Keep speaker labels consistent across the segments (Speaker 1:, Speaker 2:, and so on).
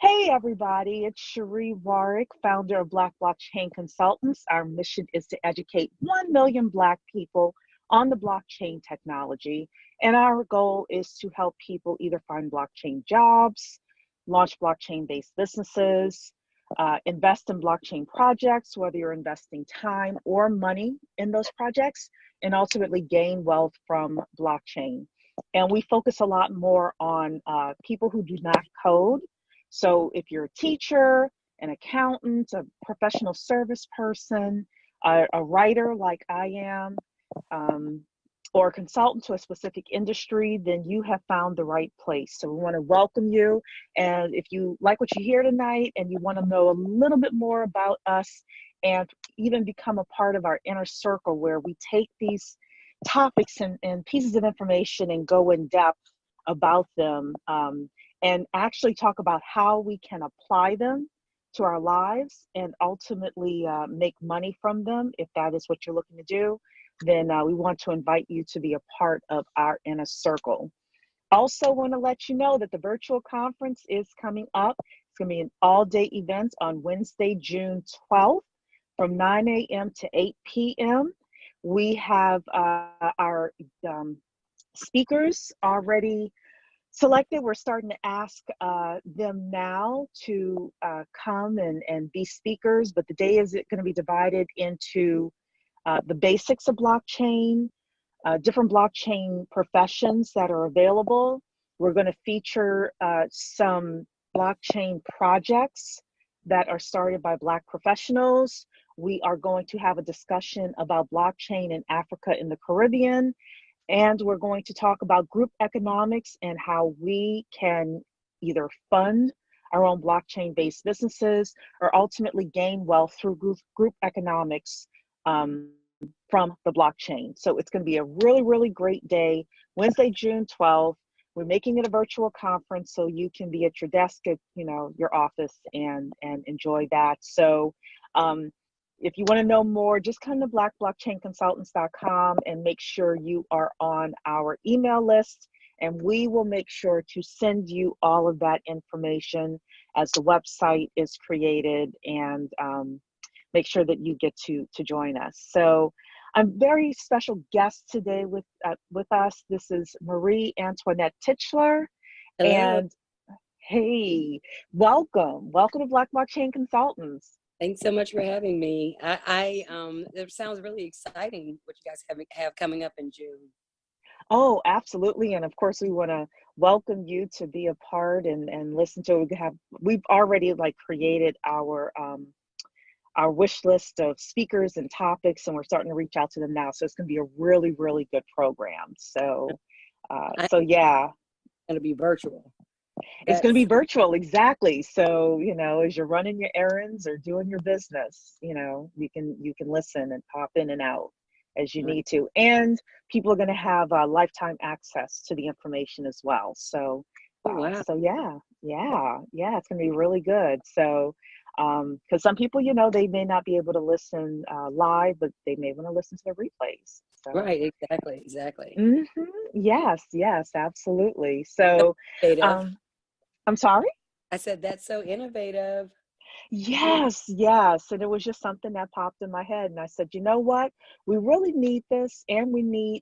Speaker 1: Hey everybody, it's Cherie Warwick, founder of Black Blockchain Consultants. Our mission is to educate 1 million Black people on the blockchain technology. And our goal is to help people either find blockchain jobs, launch blockchain-based businesses, invest in blockchain projects, whether you're investing time or money in those projects, and ultimately gain wealth from blockchain. And we focus a lot more on people who do not code. So if you're a teacher, an accountant, a professional service person, a writer like I am, or a consultant to a specific industry, then you have found the right place. So we want to welcome you. And if you like what you hear tonight and you want to know a little bit more about us and even become a part of our inner circle where we take these topics and pieces of information and go in depth about them, and actually talk about how we can apply them to our lives and ultimately make money from them, if that is what you're looking to do, then we want to invite you to be a part of our inner circle. Also want to let you know that the virtual conference is coming up. It's going to be an all-day event on Wednesday, June 12th from 9 a.m. to 8 p.m. We have our speakers already selected. We're starting to ask them now to come and be speakers, but the day is going to be divided into the basics of blockchain, different blockchain professions that are available. We're going to feature some blockchain projects that are started by Black professionals. We are going to have a discussion about blockchain in Africa and the Caribbean. And we're going to talk about group economics and how we can either fund our own blockchain-based businesses or ultimately gain wealth through group economics from the blockchain. So it's going to be a really, really great day, Wednesday, June 12th. We're making it a virtual conference so you can be at your desk at your office and enjoy that. So if you want to know more, just come to blackblockchainconsultants.com and make sure you are on our email list, and we will make sure to send you all of that information as the website is created, and make sure that you get to join us. So I'm very special guest today with us. This is Marie-Antoinette Tichler.
Speaker 2: Hello.
Speaker 1: And hey, welcome to Black Blockchain Consultants.
Speaker 2: Thanks so much for having me. It sounds really exciting what you guys have coming up in June.
Speaker 1: Oh, absolutely. And of course, we want to welcome you to be a part and listen to it. We've already created our wish list of speakers and topics, and we're starting to reach out to them now. So it's going to be a really, really good program. So, yeah.
Speaker 2: It's going to be virtual.
Speaker 1: It's going to be virtual, exactly. So, as you're running your errands or doing your business, you can listen and pop in and out as you need to. And people are going to have lifetime access to the information as well. So, so yeah, it's going to be really good. So, because some people, they may not be able to listen live, but they may want to listen to the replays. So.
Speaker 2: Right, exactly.
Speaker 1: Mm-hmm. Yes, absolutely. So, I'm sorry?
Speaker 2: I said, that's so innovative.
Speaker 1: Yes. And it was just something that popped in my head. And I said, you know what? We really need this, and we need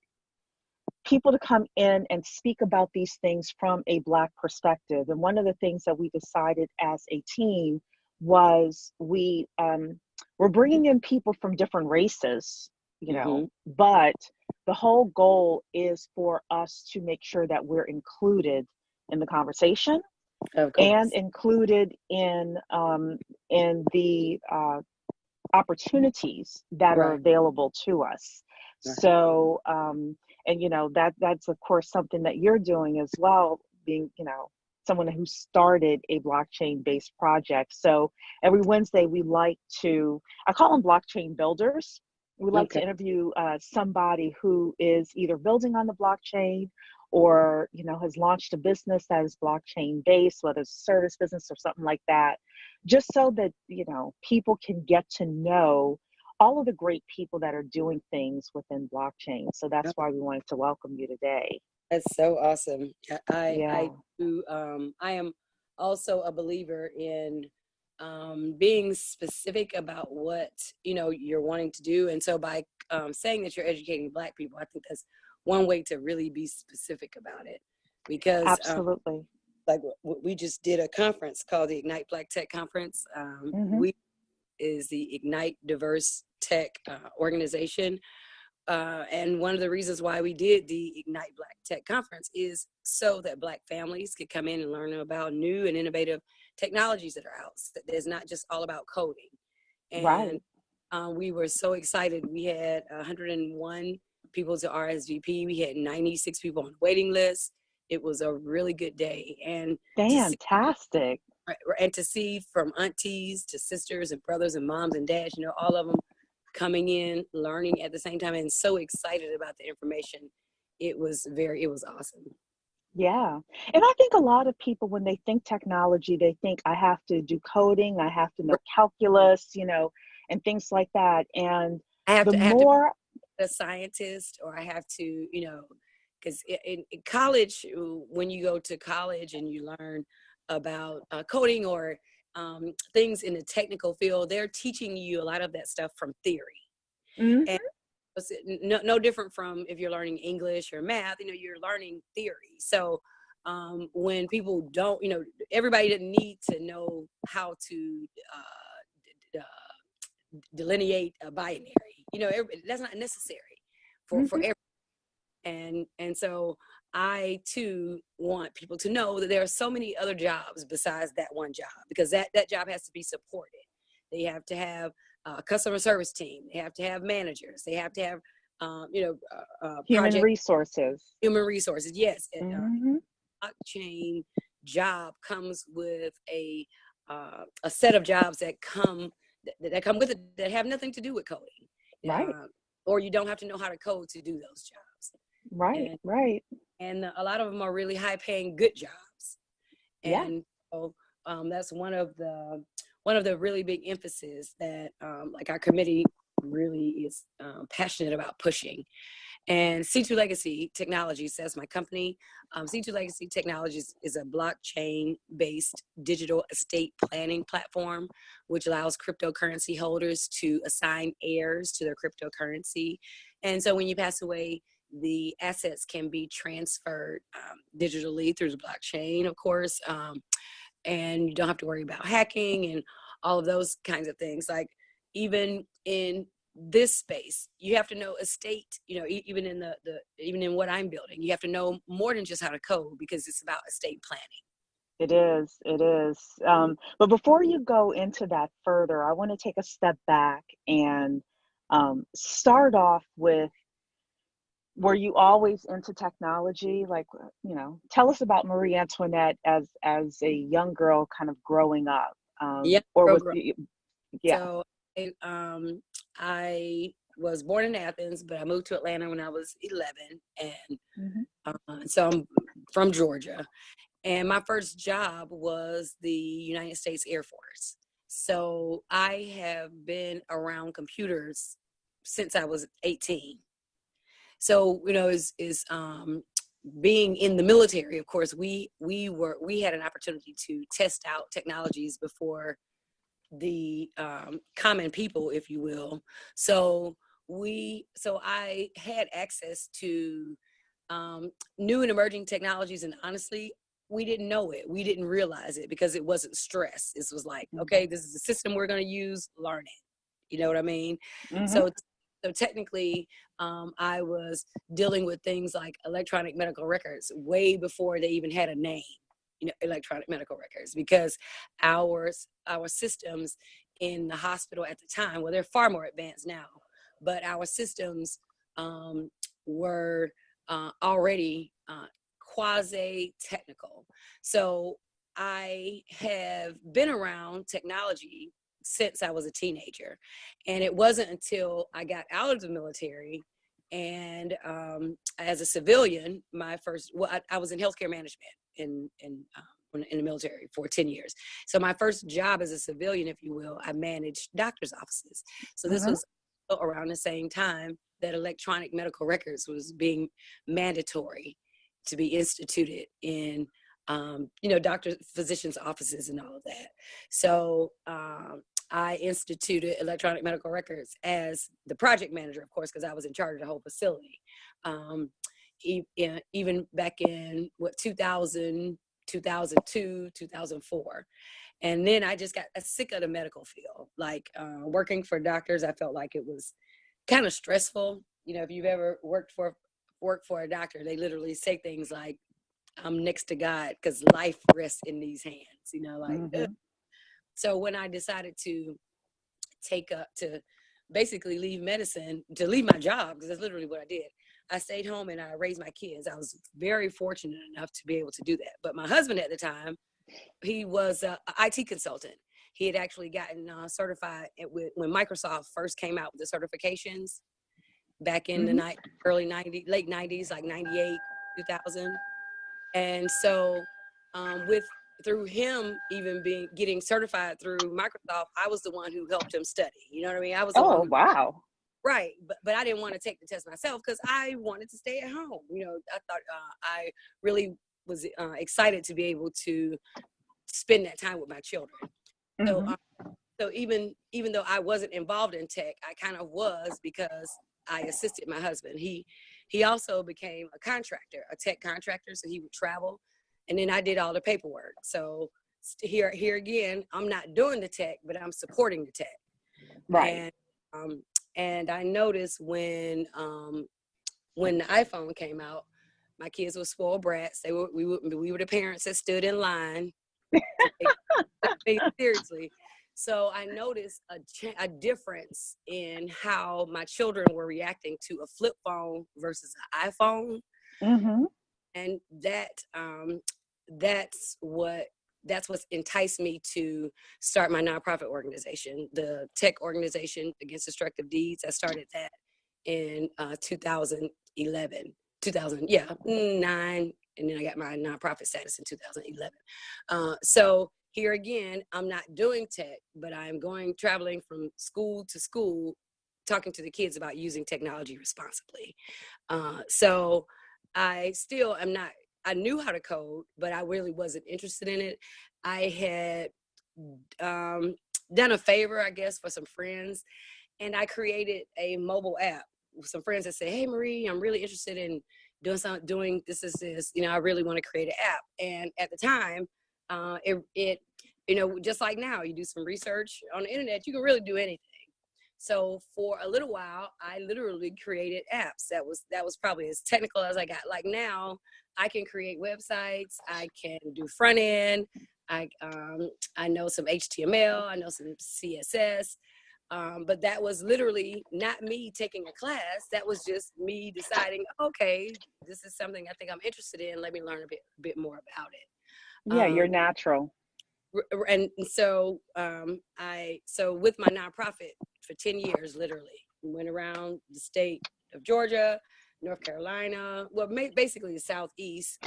Speaker 1: people to come in and speak about these things from a Black perspective. And one of the things that we decided as a team was we're bringing in people from different races, but the whole goal is for us to make sure that we're included in the conversation and included in the opportunities that are available to us. So, and that's of course something that you're doing as well, being, someone who started a blockchain-based project. So every Wednesday we like to, I call them blockchain builders. We like to interview somebody who is either building on the blockchain or has launched a business that is blockchain based, whether it's a service business or something like that, just so that people can get to know all of the great people that are doing things within blockchain. So that's why we wanted to welcome you today.
Speaker 2: That's so awesome. I am also a believer in being specific about what, you know, you're wanting to do. And so by saying that you're educating Black people, I think that's one way to really be specific about it. Because
Speaker 1: Absolutely.
Speaker 2: like we just did a conference called the Ignite Black Tech Conference.
Speaker 1: Hmm.
Speaker 2: We is the Ignite Diverse Tech organization. And one of the reasons why we did the Ignite Black Tech Conference is so that Black families could come in and learn about new and innovative technologies that are out. It's not just all about coding. And
Speaker 1: Right.
Speaker 2: we were so excited. We had 101 people to RSVP. We had 96 people on the waiting list. It was a really good day.
Speaker 1: Fantastic.
Speaker 2: And to see from aunties to sisters and brothers and moms and dads, you know, all of them coming in, learning at the same time, and so excited about the information. It was awesome.
Speaker 1: Yeah. And I think a lot of people, when they think technology, they think I have to do coding, I have to know calculus, and things like that. And the
Speaker 2: I have to
Speaker 1: more,
Speaker 2: be a scientist, or I have to, you know, because in college, when you go to college and you learn about coding or things in the technical field, they're teaching you a lot of that stuff from theory. And
Speaker 1: Mhm.
Speaker 2: it's no different from if you're learning English or math, you know, you're learning theory. So when people don't, you know, everybody doesn't need to know how to delineate a binary. You know, that's not necessary for
Speaker 1: Mhm.
Speaker 2: everyone. And so I too want people to know that there are so many other jobs besides that one job, because that job has to be supported. They have to have a customer service team. They have to have managers. They have to have
Speaker 1: Human
Speaker 2: project
Speaker 1: resources.
Speaker 2: human resources. Yes,
Speaker 1: Mhm.
Speaker 2: blockchain job comes with a set of jobs that come with it that have nothing to do with coding,
Speaker 1: Right.
Speaker 2: or you don't have to know how to code to do those jobs.
Speaker 1: Right.
Speaker 2: And
Speaker 1: Right.
Speaker 2: a lot of them are really high paying good jobs.
Speaker 1: Yeah.
Speaker 2: And so that's one of the really big emphasis that like our committee really is passionate about pushing. And C2 Legacy Technologies, that's my company. C2 Legacy Technologies is a blockchain-based digital estate planning platform, which allows cryptocurrency holders to assign heirs to their cryptocurrency. And so when you pass away, the assets can be transferred digitally through the blockchain, of course, and you don't have to worry about hacking and all of those kinds of things. Like even in this space, you have to know estate, you know, even in even in what I'm building, you have to know more than just how to code, because it's about estate planning.
Speaker 1: It is. It is. But before you go into that further, I want to take a step back and start off with, were you always into technology? Like, tell us about Marie Antoinette as a young girl, kind of growing up.
Speaker 2: Yeah,
Speaker 1: Or was
Speaker 2: program.
Speaker 1: you, yeah.
Speaker 2: So I was born in Athens, but I moved to Atlanta when I was 11, and
Speaker 1: Hmm.
Speaker 2: so I'm from Georgia. And my first job was the United States Air Force. So I have been around computers since I was 18. So, you know, is being in the military, of course, we had an opportunity to test out technologies before the common people, if you will. So I had access to new and emerging technologies, and honestly, we didn't know it. We didn't realize it because it wasn't stress. It was like, okay, this is the system we're going to use, learn it. You know what I mean?
Speaker 1: Hmm.
Speaker 2: So technically, I was dealing with things like electronic medical records way before they even had a name. You know, electronic medical records, because our systems in the hospital at the time, well, they're far more advanced now, but our systems were already quasi technical. So I have been around technology since I was a teenager, and it wasn't until I got out of the military and as a civilian, I was in healthcare management in the military for 10 years. So my first job as a civilian, if you will, I managed doctors' offices. So this
Speaker 1: Hmm.
Speaker 2: was around the same time that electronic medical records was being mandatory to be instituted in doctors, physicians' offices and all of that. So I instituted electronic medical records as the project manager, of course, because I was in charge of the whole facility. Even back in 2000, 2002, 2004. And then I just got sick of the medical field. Like working for doctors, I felt like it was kind of stressful. If you've ever worked for a doctor, they literally say things like, I'm next to God because life rests in these hands,
Speaker 1: Mm-hmm.
Speaker 2: So when I decided to to basically leave medicine, to leave my job, because that's literally what I did, I stayed home and I raised my kids. I was very fortunate enough to be able to do that. But my husband at the time, he was an IT consultant. He had actually gotten certified when Microsoft first came out with the certifications back in
Speaker 1: Mm-hmm.
Speaker 2: the early 90s, late 90s, like 98, 2000. And so through him even getting certified through Microsoft, I was the one who helped him study. You know what I mean? I was the one
Speaker 1: Oh,
Speaker 2: who,
Speaker 1: wow.
Speaker 2: right. But I didn't want to take the test myself because I wanted to stay at home. I thought I really was excited to be able to spend that time with my children. So,
Speaker 1: Mm-hmm.
Speaker 2: so even though I wasn't involved in tech, I kind of was because I assisted my husband. He also became a contractor, a tech contractor, so he would travel, and then I did all the paperwork. So here again, I'm not doing the tech, but I'm supporting the tech.
Speaker 1: Right.
Speaker 2: And and I noticed when the iPhone came out, my kids were spoiled brats. We were the parents that stood in line to take seriously. So I noticed a difference in how my children were reacting to a flip phone versus an iPhone,
Speaker 1: Mm-hmm.
Speaker 2: and that's what's enticed me to start my nonprofit organization, the tech organization against destructive deeds. I started that in 2011, 2009, and then I got my nonprofit status in 2011. So here again, I'm not doing tech, but I'm traveling from school to school, talking to the kids about using technology responsibly. So I still am not, I knew how to code, but I really wasn't interested in it. I had done a favor, I guess, for some friends, and I created a mobile app with some friends that said, "Hey, Marie, I'm really interested in doing this, I really want to create an app." And at the time, it just like now, you do some research on the internet, you can really do anything. So for a little while, I literally created apps. That was probably as technical as I got. Like now, I can create websites. I can do front end. I know some HTML. I know some CSS. But that was literally not me taking a class. That was just me deciding, okay, this is something I think I'm interested in. Let me learn a bit more about it.
Speaker 1: Yeah, you're natural.
Speaker 2: And so so with my nonprofit for 10 years, literally went around the state of Georgia, North Carolina, well, basically the Southeast,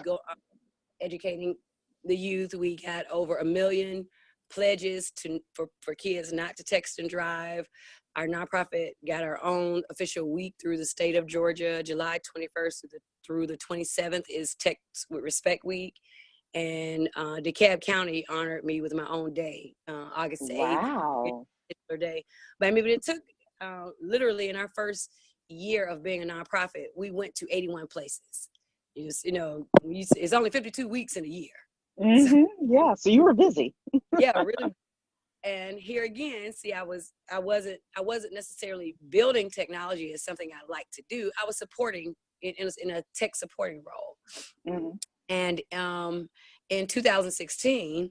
Speaker 2: educating the youth. We got over 1 million pledges for kids not to text and drive. Our nonprofit got our own official week through the state of Georgia. July 21st through the 27th is Text with Respect Week. And DeKalb County honored me with my own day, August 8th,
Speaker 1: Wow.
Speaker 2: particular day. But I mean, it took literally in our first year of being a nonprofit, we went to 81 places. It's only 52 weeks in a year. So,
Speaker 1: Mm-hmm. Yeah, so you were busy.
Speaker 2: yeah, really. And here again, see, I wasn't necessarily building technology as something I like to do. I was supporting in a tech supporting role.
Speaker 1: Mm-hmm.
Speaker 2: And in 2016,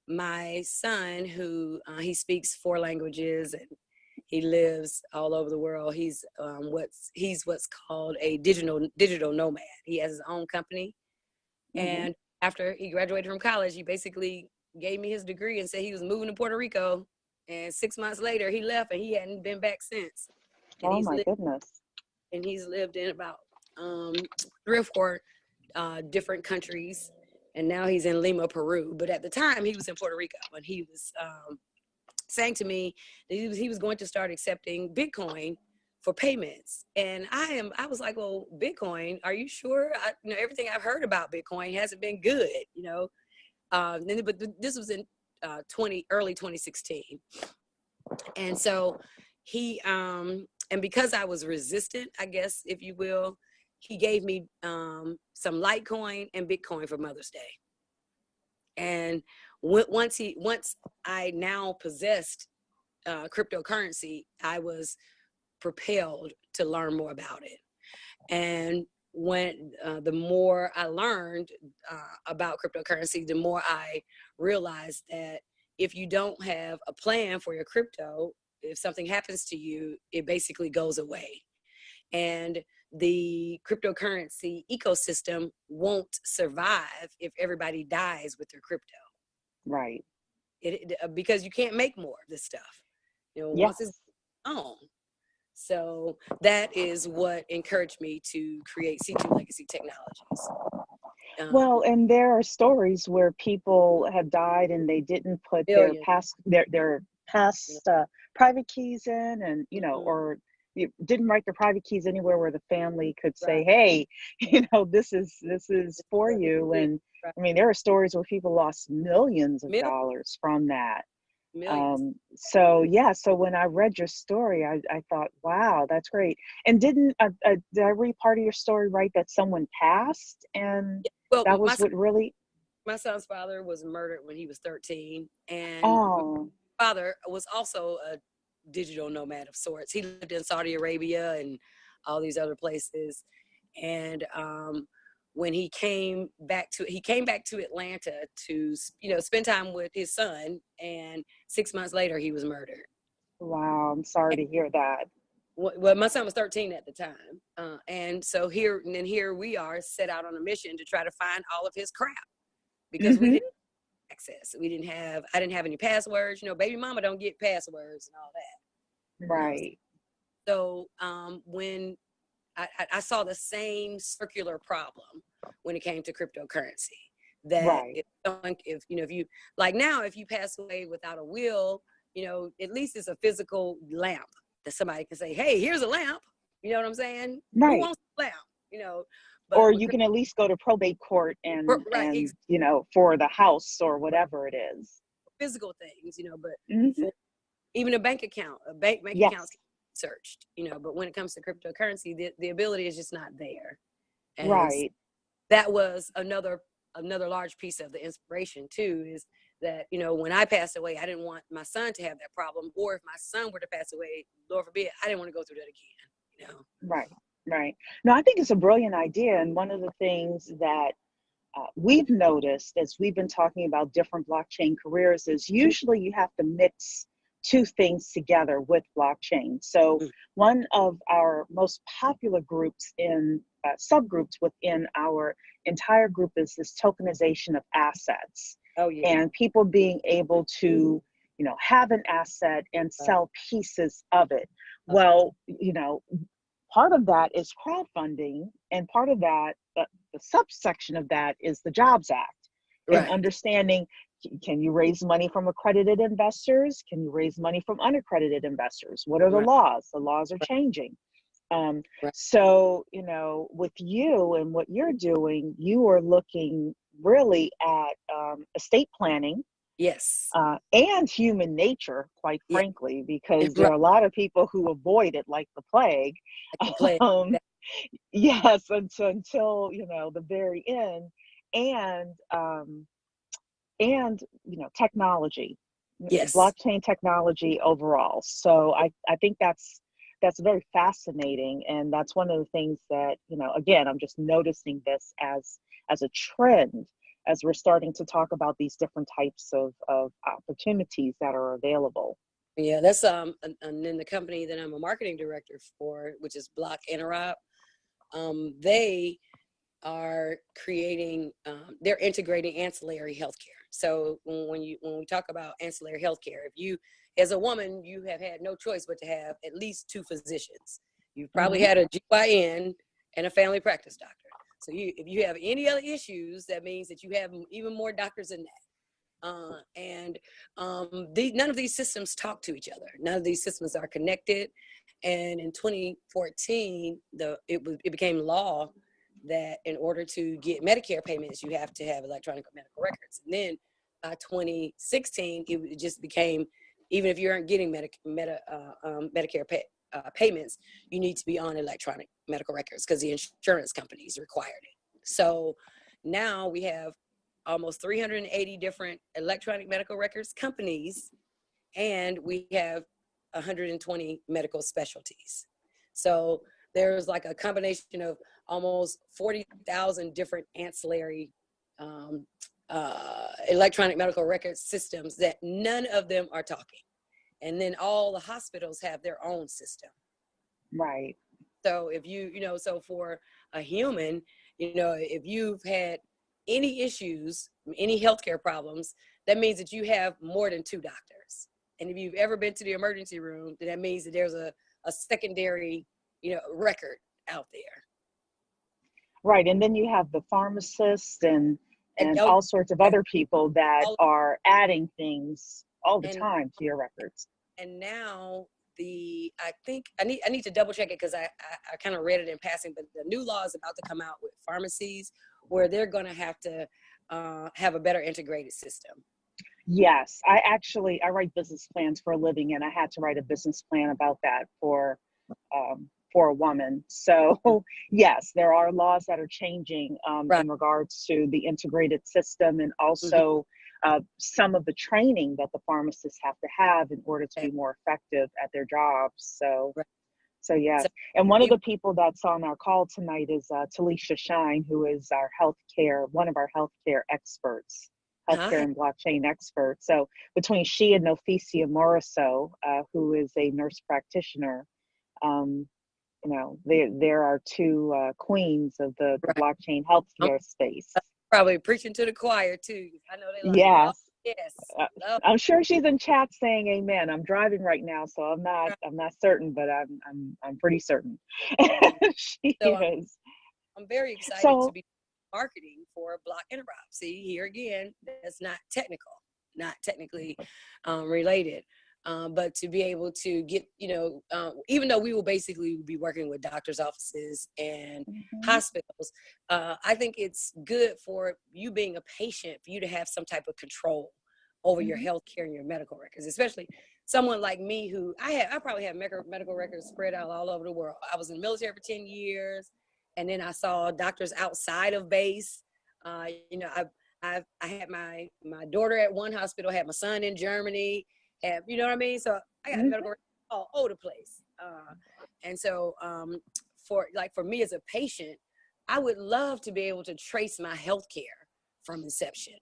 Speaker 2: my son, who he speaks 4 languages and he lives all over the world. He's what's called a digital nomad. He has his own company,
Speaker 1: Mm-hmm.
Speaker 2: and after he graduated from college, he basically gave me his degree and said he was moving to Puerto Rico. And 6 months later, he left, and he hadn't been back since. And
Speaker 1: Oh my goodness.
Speaker 2: he's lived in about 3 or 4 different countries, and now he's in Lima, Peru. But at the time, he was in Puerto Rico, and he was saying to me that he was going to start accepting Bitcoin for payments. And I was like, well, Bitcoin, are you sure? Everything I've heard about Bitcoin hasn't been good, but this was in early 2016. And so and because I was resistant, I guess, if you will, he gave me some Litecoin and Bitcoin for Mother's Day. And once I now possessed cryptocurrency, I was propelled to learn more about it. And when the more I learned about cryptocurrency, the more I realized that if you don't have a plan for your crypto, if something happens to you, it basically goes away. And the cryptocurrency ecosystem won't survive if everybody dies with their crypto.
Speaker 1: Right.
Speaker 2: Because you can't make more of this stuff, once it's on. So that is what encouraged me to create C2 Legacy Technologies.
Speaker 1: Well, and there are stories where people have died and they didn't put their past private keys in, and or you didn't write their private keys anywhere where the family could say, hey, this is for you. And I mean, there are stories where people lost millions of dollars from that. So when I read your story, I thought, wow, that's great. And did I read part of your story right, that someone passed, and that was what really...
Speaker 2: My son's father was murdered when he was 13, and
Speaker 1: my
Speaker 2: father was also a digital nomad of sorts. He lived in Saudi Arabia and all these other places, and when he came back to Atlanta to spend time with his son, and 6 months later he was murdered.
Speaker 1: Wow, I'm sorry to hear that.
Speaker 2: Well, my son was 13 at the time, and so here we are, set out on a mission to try to find all of his crap, because we didn't have access. I didn't have any passwords. Baby mama don't get passwords and all that.
Speaker 1: Right.
Speaker 2: So when I saw the same circular problem when it came to cryptocurrency. That if you like now, if you pass away without a will, at least it's a physical lamp that somebody can say, hey, here's a lamp. You know what I'm saying?
Speaker 1: Right.
Speaker 2: Who wants a lamp? But
Speaker 1: or you can at least go to probate court and for the house or whatever it is.
Speaker 2: Physical things, but for even a bank account, accounts can be searched, but when it comes to cryptocurrency, the ability is just not there. And
Speaker 1: right.
Speaker 2: That was another large piece of the inspiration too, is that, when I passed away, I didn't want my son to have that problem, or if my son were to pass away, Lord forbid, I didn't want to go through that again,
Speaker 1: Right. No, I think it's a brilliant idea. And one of the things that we've noticed as we've been talking about different blockchain careers is usually you have to mix two things together with blockchain. So one of our most popular groups in subgroups within our entire group is this tokenization of assets.
Speaker 2: Oh, yeah.
Speaker 1: And people being able to, have an asset and sell pieces of it. Well, part of that is crowdfunding, and part of that, the subsection of that is the Jobs Act, and understanding, can you raise money from accredited investors? Can you raise money from unaccredited investors? What are the laws? The laws are changing. So, with you and what you're doing, you are looking really at estate planning.
Speaker 2: Yes.
Speaker 1: And human nature, quite frankly, because there are a lot of people who avoid it like the plague. Yes, until the very end, and technology, blockchain technology overall. So I think that's very fascinating, and that's one of the things that again, I'm just noticing this as a trend as we're starting to talk about these different types of opportunities that are available.
Speaker 2: Yeah, that's and then the company that I'm a marketing director for, which is Block Interop, they are creating, they're integrating ancillary healthcare. So when we talk about ancillary healthcare, if you, as a woman, you have had no choice but to have at least 2 physicians. You've probably had a GYN and a family practice doctor. So if you have any other issues, that means that you have even more doctors than And none of these systems talk to each other. None of these systems are connected. And in 2014, it became law that in order to get Medicare payments, you have to have electronic medical records. And then by 2016, it just became, even if you aren't getting Medicare payments, you need to be on electronic medical records because the insurance companies required it. So now we have almost 380 different electronic medical records companies, and we have 120 medical specialties. So there's like a combination of almost 40,000 different ancillary electronic medical record systems that none of them are talking. And then all the hospitals have their own system.
Speaker 1: Right.
Speaker 2: So if so for a human, if you've had any issues, any healthcare problems, that means that you have more than 2 doctors. And if you've ever been to the emergency room, then that means that there's a secondary, record out there.
Speaker 1: Right. And then you have the pharmacists and
Speaker 2: And
Speaker 1: all sorts of other people that are adding things all the time to your records.
Speaker 2: And now I think I need to double check it because I kind of read it in passing, but the new law is about to come out with pharmacies where they're going to have to have a better integrated system.
Speaker 1: Yes, I write business plans for a living, and I had to write a business plan about that for a woman. So yes, there are laws that are changing
Speaker 2: Right.
Speaker 1: in regards to the integrated system, and also some of the training that the pharmacists have to have in order to be more effective at their jobs. So,
Speaker 2: Right.
Speaker 1: so yes. And one of the people that's on our call tonight is Talisha Shine, who is one of our healthcare experts. Healthcare and blockchain expert. So between she and Noficia Moriso, who is a nurse practitioner, there are 2 queens of the blockchain healthcare space.
Speaker 2: Probably preaching to the choir too. I know they like,
Speaker 1: yes.
Speaker 2: Yes.
Speaker 1: I'm sure she's in chat saying amen. I'm driving right now, so I'm not certain, but I'm pretty certain. She is.
Speaker 2: I'm very excited to be marketing for Block Interop. See, here again, that's not technically related. But to be able to get, even though we will basically be working with doctors' offices and hospitals, I think it's good for you being a patient, for you to have some type of control over your health care and your medical records, especially someone like me who I probably have medical records spread out all over the world. I was in the military for 10 years. And then I saw doctors outside of base. I had my daughter at one hospital, had my son in Germany, you know what I mean? So I got medical records all over the place. And so for me as a patient, I would love to be able to trace my health care from inception.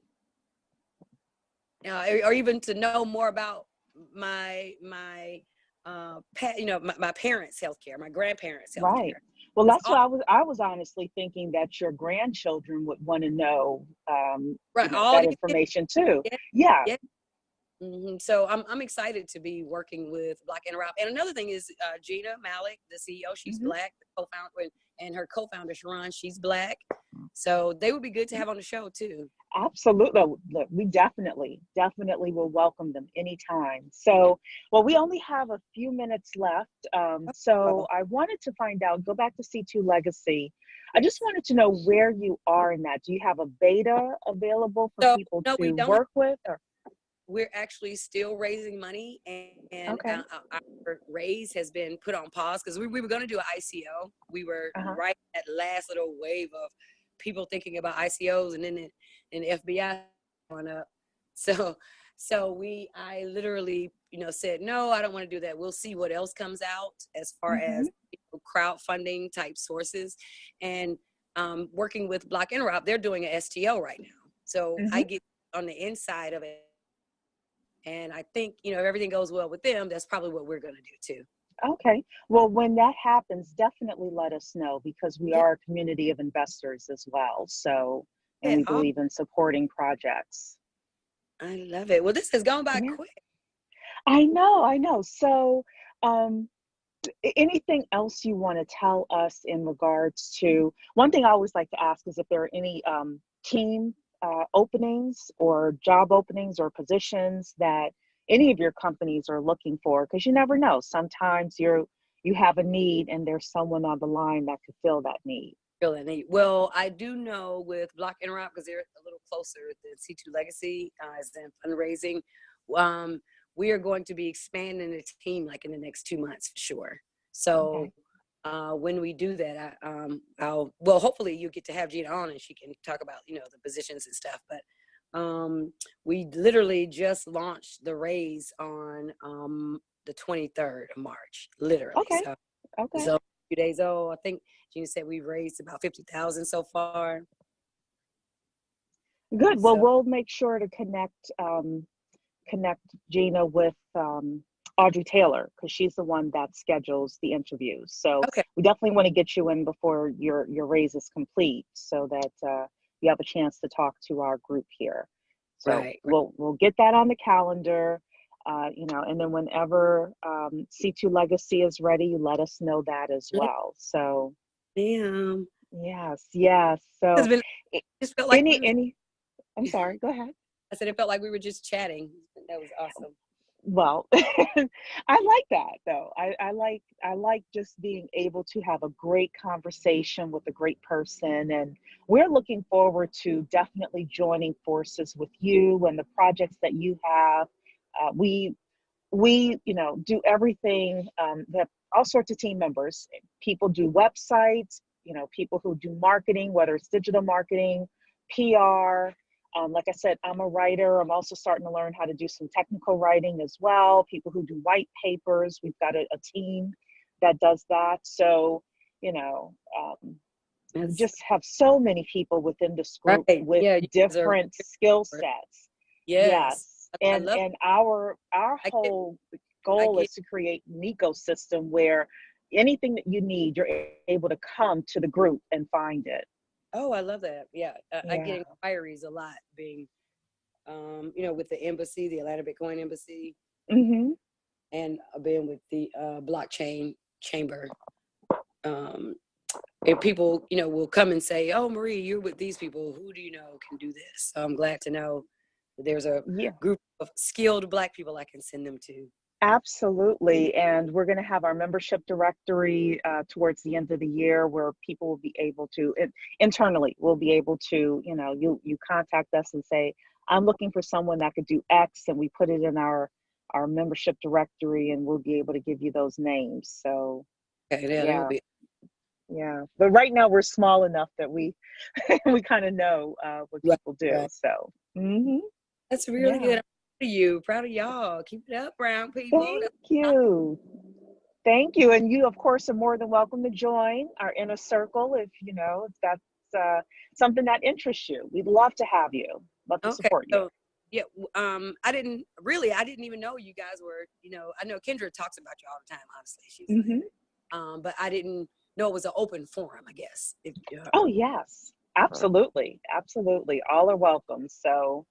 Speaker 2: Or even to know more about my parents' health care, my grandparents' health care.
Speaker 1: Right. Well, that's what I was honestly thinking, that your grandchildren would want to know that information too. Yeah.
Speaker 2: So I'm excited to be working with Block Interop. And another thing is Gina Malik, the CEO, she's Black, the co-founder, and her co-founder Sharon, she's Black. So they would be good to have on the show too.
Speaker 1: Absolutely. Look, we definitely will welcome them anytime. So, well, we only have a few minutes left. So I wanted to go back to C2 Legacy. I just wanted to know where you are in that. Do you have a beta available for people to work with? Or?
Speaker 2: We're actually still raising money, and our raise has been put on pause because we were going to do an ICO. We were right at that last little wave of people thinking about ICOs, and then the FBI going up. So I literally, said, no, I don't want to do that. We'll see what else comes out as far as crowdfunding type sources, and working with Block Interop, they're doing an STO right now. So I get on the inside of it. And I think, if everything goes well with them, that's probably what we're going to do too.
Speaker 1: Okay. Well, when that happens, definitely let us know, because we are a community of investors as well. So, and we believe in supporting projects.
Speaker 2: I love it. Well, this has gone by quick.
Speaker 1: I know. So, anything else you want to tell us in regards to, one thing I always like to ask is if there are any team openings or job openings or positions that any of your companies are looking for, because you never know. Sometimes you have a need and there's someone on the line that could fill that need.
Speaker 2: Really neat. Well, I do know with Block Interop, because they're a little closer than C2 Legacy as in fundraising, um, we are going to be expanding the team like in the next 2 months for sure. So when we do that, well, hopefully you get to have Gina on and she can talk about, the positions and stuff. But we literally just launched the raise on the 23rd of March, literally.
Speaker 1: Okay.
Speaker 2: So,
Speaker 1: Okay.
Speaker 2: so a few days old. I think Gina said we raised about 50,000 so far.
Speaker 1: Good. Well,
Speaker 2: So,
Speaker 1: we'll make sure to connect Gina with Audrey Taylor, because she's the one that schedules the interviews. So
Speaker 2: okay.
Speaker 1: we definitely want to get you in before your raise is complete, so that you have a chance to talk to our group here. So
Speaker 2: Right.
Speaker 1: we'll get that on the calendar, and then whenever C2 Legacy is ready, you let us know that as well. So
Speaker 2: Damn.
Speaker 1: yes. So
Speaker 2: It just felt like
Speaker 1: any. I'm sorry. Go ahead.
Speaker 2: I said it felt like we were just chatting. That was awesome.
Speaker 1: Well, I like that though. I like just being able to have a great conversation with a great person, and we're looking forward to definitely joining forces with you and the projects that you have. We do everything. We have all sorts of team members. People do websites, people who do marketing, whether it's digital marketing, PR. Like I said, I'm a writer. I'm also starting to learn how to do some technical writing as well. People who do white papers. We've got a team that does that. So, we
Speaker 2: That's
Speaker 1: just have so many people within this group
Speaker 2: right.
Speaker 1: with
Speaker 2: Yeah, you guys are
Speaker 1: different skill
Speaker 2: for it.
Speaker 1: sets.
Speaker 2: Yes.
Speaker 1: Yes.
Speaker 2: I
Speaker 1: And
Speaker 2: love
Speaker 1: our
Speaker 2: I get
Speaker 1: whole
Speaker 2: I
Speaker 1: goal
Speaker 2: get
Speaker 1: is to create an ecosystem where anything that you need, you're able to come to the group and find it.
Speaker 2: I love that. Yeah. I
Speaker 1: Yeah.
Speaker 2: get inquiries a lot being with the embassy, the Atlanta Bitcoin Embassy,
Speaker 1: Mm-hmm.
Speaker 2: and being with the blockchain chamber. Um and people, will come and say, "Oh, Marie, you're with these people. Who do you know can do this?" So I'm glad to know that there's a
Speaker 1: Yeah.
Speaker 2: group of skilled Black people I can send them to.
Speaker 1: Absolutely. And we're going to have our membership directory towards the end of the year, where people will be able to, internally, will be able to, you contact us and say, I'm looking for someone that could do X, and we put it in our membership directory, and we'll be able to give you those names. So,
Speaker 2: Okay, yeah, that would
Speaker 1: yeah,
Speaker 2: be
Speaker 1: yeah. But right now we're small enough that we we kind of know what
Speaker 2: right.
Speaker 1: people do.
Speaker 2: Right.
Speaker 1: So, mhm,
Speaker 2: That's really
Speaker 1: yeah.
Speaker 2: good. I'm proud of you. Proud of y'all. Keep it up, brown people.
Speaker 1: Thank you. Thank you. And you, of course, are more than welcome to join our inner circle if that's something that interests you. We'd love to have you. Love to
Speaker 2: Okay.
Speaker 1: support you.
Speaker 2: So yeah, I didn't even know you guys were, I know Kendra talks about you all the time, honestly. She's
Speaker 1: Hmm.
Speaker 2: like, but I didn't know it was an open forum, I guess.
Speaker 1: Oh, yes. Absolutely. Absolutely. All are welcome. So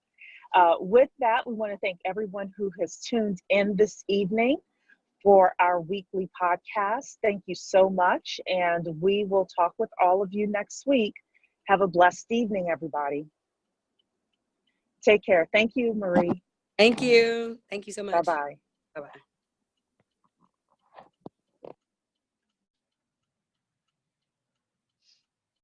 Speaker 1: with that, we want to thank everyone who has tuned in this evening for our weekly podcast. Thank you so much. And we will talk with all of you next week. Have a blessed evening, everybody. Take care. Thank you, Marie.
Speaker 2: Thank you. Thank you so much.
Speaker 1: Bye-bye.
Speaker 2: Bye-bye.